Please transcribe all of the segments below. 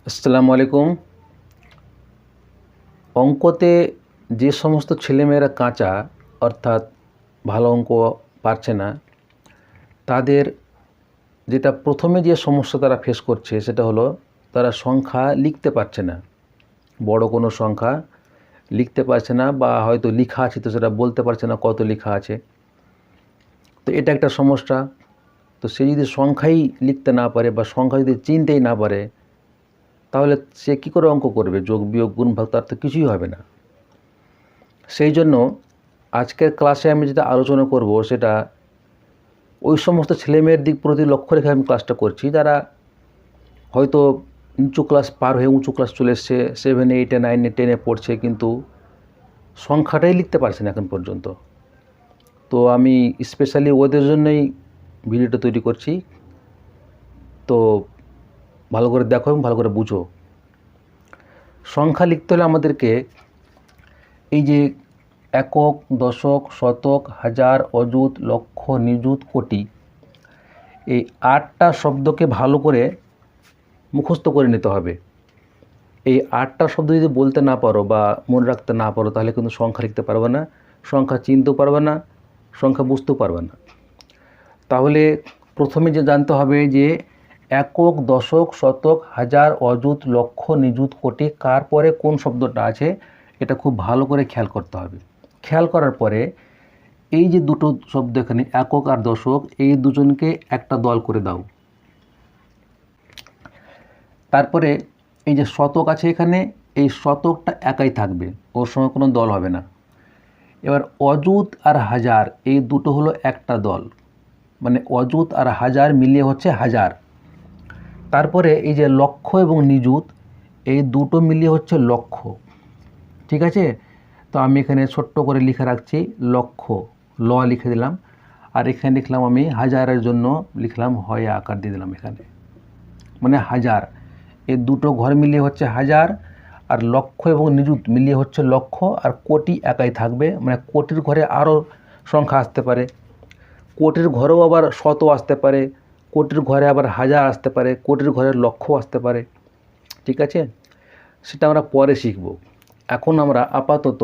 আসসালামু আলাইকুম। অঙ্কতে যে সমস্ত ছেলেমেয়েরা কাঁচা অর্থাৎ ভালো অঙ্ক পারছে না, তাদের যেটা প্রথমে যে সমস্যা তারা ফেস করছে সেটা হলো তারা সংখ্যা লিখতে পারছে না। বড় কোনো সংখ্যা লিখতে পারছে না, বা হয়তো লেখা আছে তো সেটা বলতে পারছে না কত লেখা আছে। তো এটা একটা সমস্যা। তো সে যদি সংখ্যাই লিখতে না পারে বা সংখ্যা যদি চিনতেই না পারে, তাহলে সে কী করে অঙ্ক করবে? যোগ বিয়োগ গুণ ভাগ তার তো কিছুই হবে না। সেই জন্য আজকের ক্লাসে আমি যেটা আলোচনা করব সেটা ওই সমস্ত ছেলেমেয়ের দিক প্রতি লক্ষ্য রেখে আমি ক্লাসটা করছি, যারা হয়তো নিচু ক্লাস পার হয়ে উঁচু ক্লাস চলে এসছে, 7, 8, 9, 10 পড়ছে, কিন্তু সংখ্যাটাই লিখতে পারছে না এখন পর্যন্ত। তো আমি স্পেশালি ওদের জন্যই ভিডিওটা তৈরি করছি। তো ভালো করে দেখো এবং ভালো করে বুঝো। সংখ্যা লিখতে হলে আমাদেরকে এই যে একক, দশক, শতক, হাজার, অযুত, লক্ষ, নিযুত, কোটি, এই 8টা শব্দকে ভালো করে মুখস্থ করে নিতে হবে। এই 8টা শব্দ যদি বলতে না পারো বা মনে রাখতে না পারো, তাহলে কিন্তু সংখ্যা লিখতে পারবে না, সংখ্যা চিনতেও পারবে না, সংখ্যা বুঝতেও পারবে না। তাহলে প্রথমে যে জানতে হবে যে একক, দশক, শতক, হাজার, অযুত, লক্ষ, নিযুত, কোটি কার পরে কোন শব্দটা আছে, এটা খুব ভালো করে খেয়াল করতে হবে। খেয়াল করার পরে এই যে দুটো শব্দ এখানে একক আর দশক, এই দুজনকে একটা দল করে দাও। তারপরে এই যে শতক আছে এখানে, এই শতকটা একাই থাকবে, ওর সঙ্গে কোনো দল হবে না। এবার অযুত আর হাজার, এই দুটো হলো একটা দল, মানে অযুত আর হাজার মিলিয়ে হচ্ছে হাজার। তারপরে এই যে লক্ষ এবং নিযুত, এই দুটো মিলিয়ে হচ্ছে লক্ষ। ঠিক আছে? তো আমি এখানে ছোট্ট করে লিখে রাখছি লক্ষ, ল লিখে দিলাম। আর এখানে লিখলাম আমি হাজারের জন্য লিখলাম হয় আকার দিয়ে দিলাম এখানে, মানে হাজার। এই দুটো ঘর মিলিয়ে হচ্ছে হাজার, আর লক্ষ এবং নিযুত মিলিয়ে হচ্ছে লক্ষ, আর কোটি একাই থাকবে, মানে কোটির ঘরে আরও সংখ্যা আসতে পারে, কোটির ঘরেও আবার শত আসতে পারে, কোটির ঘরে আবার হাজার আসতে পারে, কোটির ঘরে লক্ষ আসতে পারে। ঠিক আছে? সেটা আমরা পরে শিখব। এখন আমরা আপাতত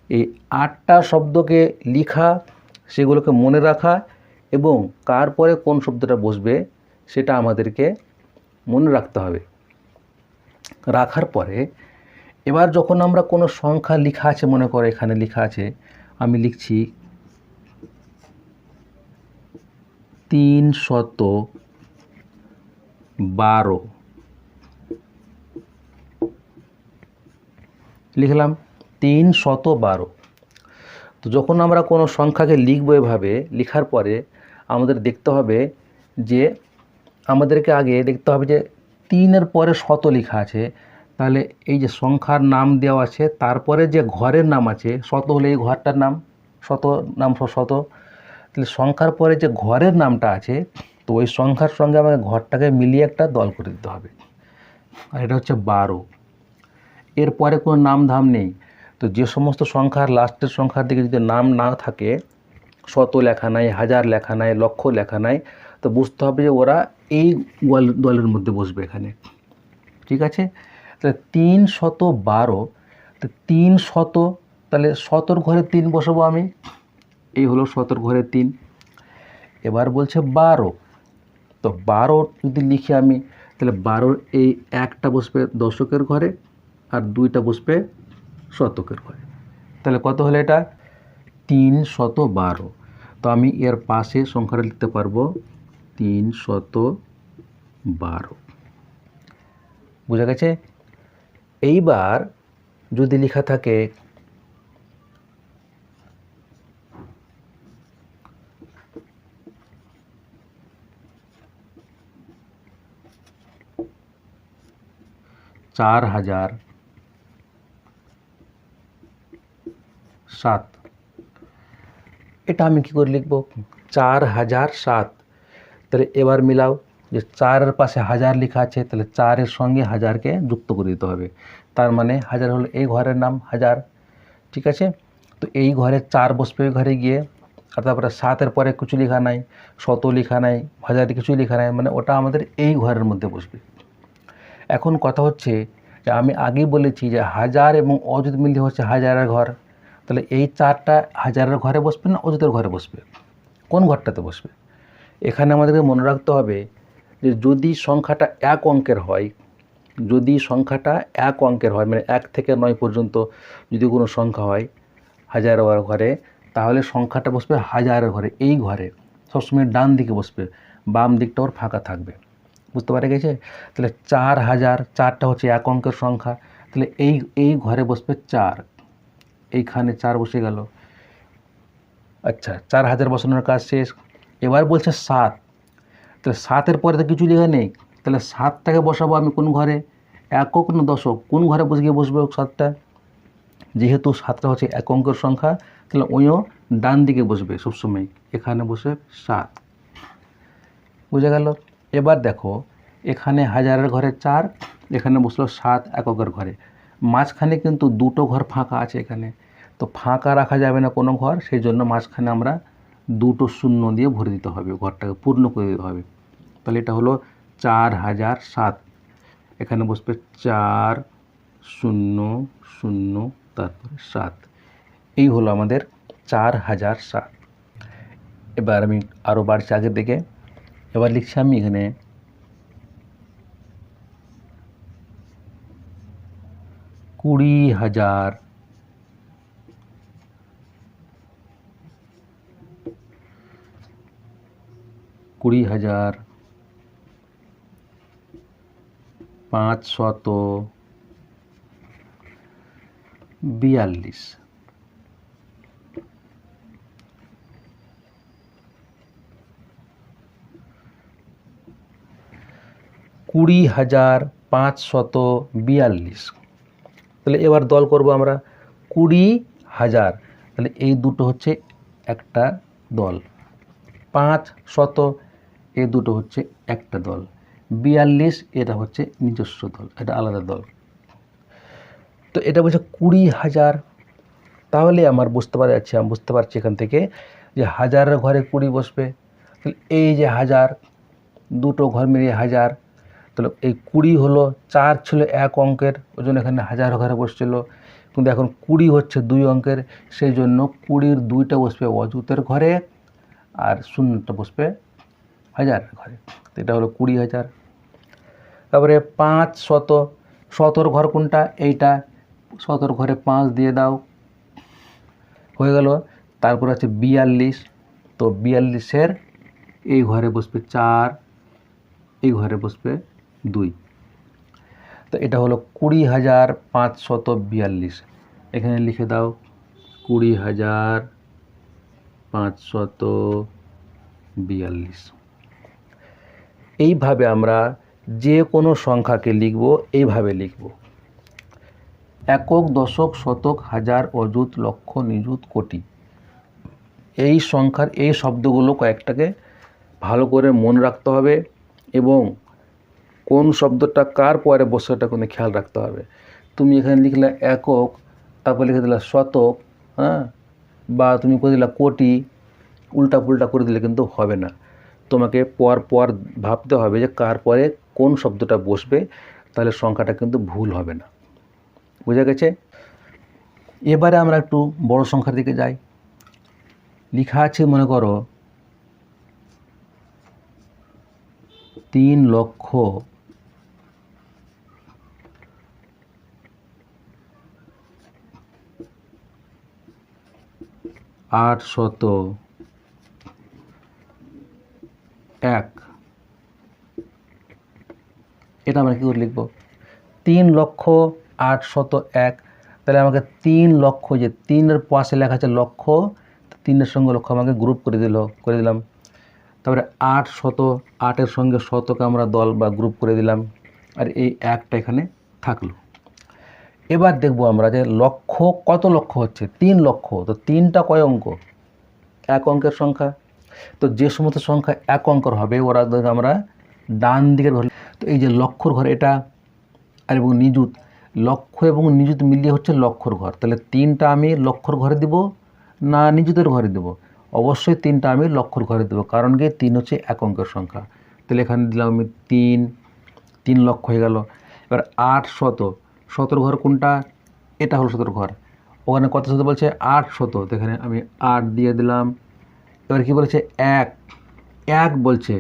এই 8টা শব্দকে লিখা, সেগুলোকে মনে রাখা এবং কার পরে কোন শব্দটা বসবে সেটা আমাদেরকে মনে রাখতে হবে। রাখার পরে এবার যখন আমরা কোনো সংখ্যা লেখা আছে, মনে করো এখানে লেখা আছে, আমি লিখছি 312, লিখলাম 312। তো যখন আমরা কোনো সংখ্যাকে লিখবো এভাবে, লেখার পরে আমাদের দেখতে হবে যে আমাদেরকে আগে দেখতে হবে যে 3-এর পরে শত লেখা আছে, তাহলে এই যে সংখ্যার নাম দেওয়া আছে তারপরে যে ঘরের নাম আছে, শত হলে এই ঘরটার নাম, শত নাম শত, তাহলে সংখ্যার পরে যে ঘরের নামটা আছে, তো ওই সংখ্যার সঙ্গে আমাকে ঘরটাকে মিলিয়ে একটা দল করে দিতে হবে। আর এটা হচ্ছে 12। এরপরে কোনো নাম ধাম নেই। তো যে সমস্ত সংখ্যার লাস্টের সংখ্যার দিকে যদি নাম না থাকে, শত লেখা নাই, হাজার লেখা নাই, লক্ষ লেখা নাই, তো বুঝতে হবে যে ওরা এই দলের মধ্যে বসবে এখানে। ঠিক আছে? তাহলে 312, তো 300, তাহলে শতর ঘরে 3 বসাবো আমি, এই হলো শতর ঘরে 3। এবার বলছে 12, তো 12 যদি লিখি আমি, তাহলে 12-র এই একটা বসবে দশকের ঘরে আর 2টা বসবে শতকের ঘরে। তাহলে কত হলো এটা? 312। তো আমি এর পাশে সংখ্যাটা লিখতে পারবো 312। বুঝা গেছে? এইবার যদি লেখা থাকে 4007, এটা আমি কী করে লিখব? 4007। তাহলে এবার মিলাও যে 4-এর পাশে হাজার লেখা আছে, তাহলে 4-এর সঙ্গে হাজারকে যুক্ত করে দিতে হবে। তার মানে হাজার হলো এই ঘরের নাম হাজার। ঠিক আছে? তো এই ঘরে 4 বসবে ওই ঘরে গিয়ে, আর তারপরে 7-এর পরে কিছু লেখা নাই, শত লেখা নাই, হাজার কিছুই লেখা নাই, মানে ওটা আমাদের এই ঘরের মধ্যে বসবে। এখন কথা হচ্ছে যে আমি আগেই বলেছি যে হাজার এবং অযুত মিলিয়ে হচ্ছে হাজারের ঘর, তাহলে এই চারটা হাজারের ঘরে বসবে না অযুতের ঘরে বসবে? কোন ঘরটাতে বসবে? এখানে আমাদেরকে মনে রাখতে হবে যে যদি সংখ্যাটা এক অঙ্কের হয়, যদি সংখ্যাটা এক অঙ্কের হয় মানে 1 থেকে 9 পর্যন্ত যদি কোনো সংখ্যা হয় হাজারের ঘরে, তাহলে সংখ্যাটা বসবে হাজারের ঘরে, এই ঘরে সবসময় ডান দিকে বসবে, বাম দিকটা ওর ফাঁকা থাকবে। বুঝতে পারা গেছে? তাহলে 4000, 4টা হচ্ছে এক অঙ্কের সংখ্যা, তাহলে এই ঘরে বসবে 4, এইখানে 4 বসে গেল। আচ্ছা, 4000 বসানোর কাজ শেষ। এবার বলছে 7, তাহলে 7-এর পরে তো কিছু লেখা নেই, তাহলে 7টাকে বসাবো আমি কোন ঘরে? একক না দশক? কোন ঘরে গিয়ে বসবে 7টা? যেহেতু 7টা হচ্ছে এক অঙ্কের সংখ্যা, তাহলে ওইও ডান দিকে বসবে সবসময়, এখানে বসে 7। বুঝে গেল? এবার দেখো এখানে হাজারের ঘরে 4, এখানে বসলো 7 এককের ঘরে, মাঝখানে কিন্তু দুটো ঘর ফাঁকা আছে এখানে, তো ফাঁকা রাখা যাবে না কোনো ঘর, সেই জন্য মাঝখানে আমরা দুটো শূন্য দিয়ে ভরে দিতে হবে, ঘরটাকে পূর্ণ করে দিতে হবে। তাহলে এটা হলো 4007, এখানে বসবে 4 0 0 তারপরে 7, এই হলো আমাদের 4007। এবার আমি আরও বাড়ছি আগের দিকে, এবার লিখছি আমি এখানে 20,000 542। 20,542। তাহলে এবার দল করব আমরা 20,000, তাহলে এই দুটো হচ্ছে একটা দল, 500 এই দুটো হচ্ছে একটা দল, 42 এটা হচ্ছে নিজস্ব দল, এটা আলাদা দল। তো এটা বলছে 20,000, তাহলে আমার বুঝতে পারছি এখান থেকে যে হাজারের ঘরে 20 বসবে, তাহলে এই যে হাজার, দুটো ঘর মিলিয়ে হাজার, তাহলে এই 20 হলো, 4 ছিল এক অঙ্কের, ওই জন্য এখানে হাজার ঘরে বসছিল, কিন্তু এখন 20 হচ্ছে 2 অঙ্কের, সেই জন্য 20-র 2টা বসবে অযুতের ঘরে আর শূন্যটা বসবে হাজারের ঘরে, তো এটা হলো 20,000। তারপরে 500, 100-র ঘর কোনটা? এইটা, 100-র ঘরে 5 দিয়ে দাও, হয়ে গেল। তারপর আছে 42, তো 42-এর এই ঘরে বসবে 4, এই ঘরে বসবে 2, তো এটা হলো 20,542। এখানে লিখে দাও 20,542। এইভাবে আমরা যে কোনো সংখ্যাকে লিখব, এইভাবে লিখব, একক, দশক, শতক, হাজার, অযুত, লক্ষ, নিযুত, কোটি। এই সংখ্যার এই শব্দগুলো কয়েকটাকে ভালো করে মনে রাখতে হবে এবং কোন শব্দটা কার পরে বসে ওটা কোনো খেয়াল রাখতে হবে। তুমি এখানে লিখলে একক, তারপর লিখে দিলা শতক, হ্যাঁ, বা তুমি করে দিলা কোটি, উল্টা পুল্টা করে দিলে কিন্তু হবে না, তোমাকে পর পর ভাবতে হবে যে কার পরে কোন শব্দটা বসবে, তাহলে সংখ্যাটা কিন্তু ভুল হবে না। বুঝা গেছে? এবারে আমরা একটু বড় সংখ্যার দিকে যাই। লেখা আছে মনে করো 3,08,100। এটা আমরা কী করে লিখব? 3,08,100, তাহলে আমাকে 3 লক্ষ, যে 3-এর পাশে লেখা আছে লক্ষ, 3-এর সঙ্গে লক্ষ আমাকে গ্রুপ করে দিলাম। তারপরে 800, 8-এর সঙ্গে শতকে আমরা দল বা গ্রুপ করে দিলাম, আর এই একটা এখানে থাকলো। এবার দেখব আমরা যে লক্ষ, কত লক্ষ হচ্ছে? 3 লক্ষ, তো 3টা কয় অঙ্ক? এক অঙ্কের সংখ্যা, তো যে সমস্ত সংখ্যা এক অঙ্কের হবে ওরা আমরা ডান দিকের ঘরে, তো এই যে লক্ষর ঘর এটা, আর এবং নিযুত, লক্ষ এবং নিযুত মিলিয়ে হচ্ছে লক্ষর ঘর, তাহলে 3টা আমি লক্ষর ঘরে দিব না নিযুতের ঘরে দেব? অবশ্যই 3টা আমি লক্ষর ঘরে দেবো, কারণ কি 3 হচ্ছে এক অঙ্কের সংখ্যা। তাহলে এখানে দিলাম আমি 3 লক্ষ হয়ে গেল। এবার 8 শত, শতর ঘর কোনটা? এটা হলো শতর ঘর। ওখানে কত শত বলছে? 8 শত, তো এখানে আমি 8 দিয়ে দিলাম। এবার কি বলেছে? 1 বলছে,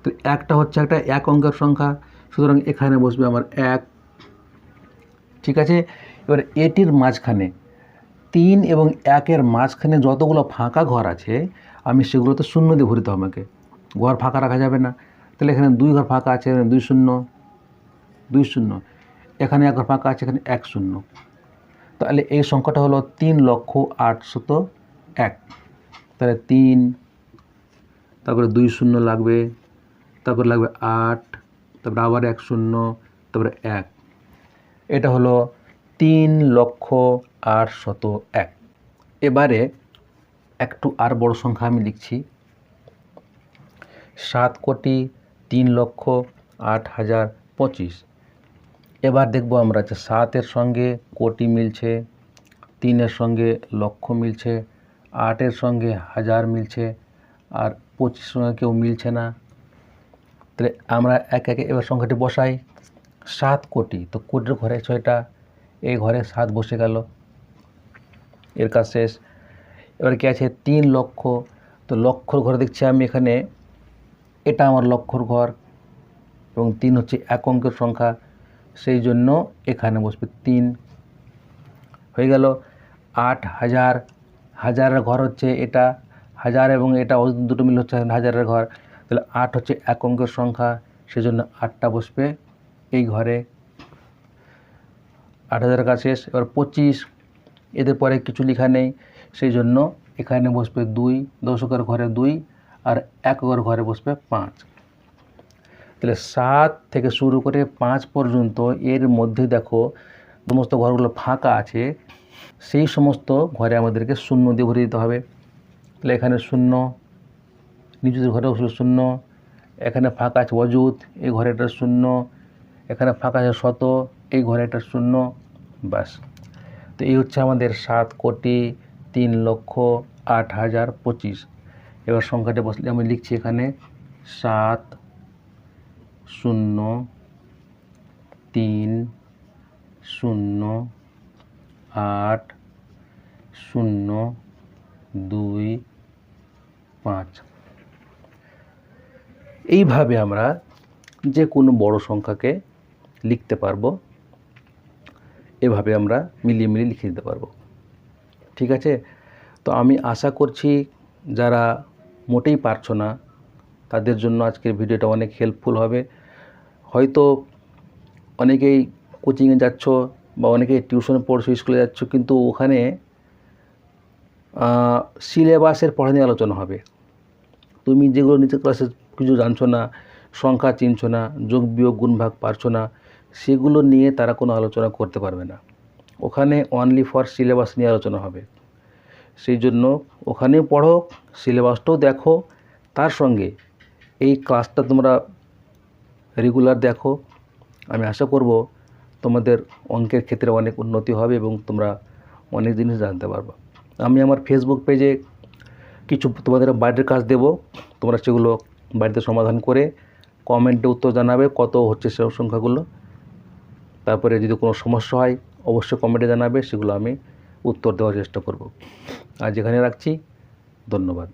তো একটা হচ্ছে একটা এক অঙ্কের সংখ্যা, সুতরাং এখানে বসবে আমার 1। ঠিক আছে, এবার এটির মাঝখানে 3 এবং 1-এর মাঝখানে যতগুলো ফাঁকা ঘর আছে আমি সেগুলোতে শূন্য দিয়ে ভরিতে হবে আমাকে, ঘর ফাঁকা রাখা যাবে না। তাহলে এখানে 2 ঘর ফাঁকা আছে, 2 শূন্য 2 শূন্য, এখানে 1 ঘর ফাঁকা আছে, এখানে 1 শূন্য। তাহলে এই সংখ্যাটা হলো 3,08,100। তাহলে 3, তারপরে 2 শূন্য লাগবে, তারপরে লাগবে 8, তারপরে আবার 1 শূন্য, তারপরে 1। এটা হলো 3,08,100। এবারে একটু আর বড় সংখ্যা আমি লিখছি, 7,03,08,025। এবার দেখব আমরা যে 7-এর সঙ্গে কোটি মিলছে, 3-এর সঙ্গে লক্ষ মিলছে, 8-এর সঙ্গে হাজার মিলছে, আর 25-এর সঙ্গে কেউ মিলছে না। তাহলে আমরা একে একে এবার সংখ্যাটি বসাই। 7 কোটি, তো কোটির ঘরে 6টা, এই ঘরে 7 বসে গেল, এর কাজ শেষ। এবার কি আছে? 3 লক্ষ, তো লক্ষর ঘরে দেখছি আমি এখানে, এটা আমার লক্ষর ঘর এবং 3 হচ্ছে এক অঙ্কের সংখ্যা, সেই জন্য এখানে বসবে 3। হয়ে গেল। 8,000, হাজারের ঘর হচ্ছে এটা, হাজার এবং এটা দুটো মিল হচ্ছে হাজারের ঘর, তাহলে 8 হচ্ছে এক অঙ্কের সংখ্যা, সেজন্য 8টা বসবে এই ঘরে। 8,000-এর কাজ শেষ। এবার 25, এদের পরে কিছু লেখা নেই, সেই জন্য এখানে বসবে 2, দশকের ঘরে 2, আর এককের ঘরে বসবে 5। তাহলে 7 থেকে শুরু করে 5 পর্যন্ত এর মধ্যে দেখো সমস্ত ঘরগুলো ফাঁকা আছে, সেই সমস্ত ঘরে আমাদেরকে শূন্য দিয়ে ভরে দিতে হবে। তাহলে এখানে 0, নিচের ঘরে বসলো 0, এখানে ফাঁকা আছে অযুত, এই ঘরে একটা 0, এখানে ফাঁকা আছে শত, এই ঘরে একটা 0, ব্যাস। তো এই হচ্ছে আমাদের 7,03,08,025। এবার সংখ্যাটা বসলে আমি লিখছি এখানে 7,0,08,025। এইভাবে আমরা যে কোনো বড় সংখ্যাকে লিখতে পারবো, এভাবে আমরা মিলিয়ে মিলিয়ে লিখে দিতে পারবো। ঠিক আছে, তো আমি আশা করছি যারা মোটেই পারছো না তাদের জন্য আজকের ভিডিওটা অনেক হেল্পফুল হবে। হয়তো অনেকেই কোচিংয়ে যাচ্ছ বা অনেকেই টিউশনে পড়ছো, স্কুলে যাচ্ছ, কিন্তু ওখানে সিলেবাসের পড়া নিয়ে আলোচনা হবে। তুমি যেগুলো নিচের ক্লাসে কিছু জানছো না, সংখ্যা চিনছো না, যোগ বিয়োগ গুণ ভাগ পারছো না, সেগুলো নিয়ে তারা কোনো আলোচনা করতে পারবে না। ওখানে অনলি ফর সিলেবাস নিয়ে আলোচনা হবে। সেই জন্য ওখানেও পড়ো, সিলেবাসটাও দেখো, তার সঙ্গে এই ক্লাসটা তোমরা রেগুলার দেখো। আমি আশা করব তোমাদের অঙ্কের ক্ষেত্রে অনেক উন্নতি হবে এবং তোমরা অনেক জিনিস জানতে পারবে। আমি আমার ফেসবুক পেজে কিছু তোমাদের বাইরের কাজ দেব, তোমরা সেগুলো বাড়িতে সমাধান করে কমেন্টে উত্তর জানাবে কত হচ্ছে সে সংখ্যাগুলো। তারপরে যদি কোনো সমস্যা হয় অবশ্যই কমেন্টে জানাবে, সেগুলো আমি উত্তর দেওয়ার চেষ্টা করব। আজ এখানে রাখছি, ধন্যবাদ।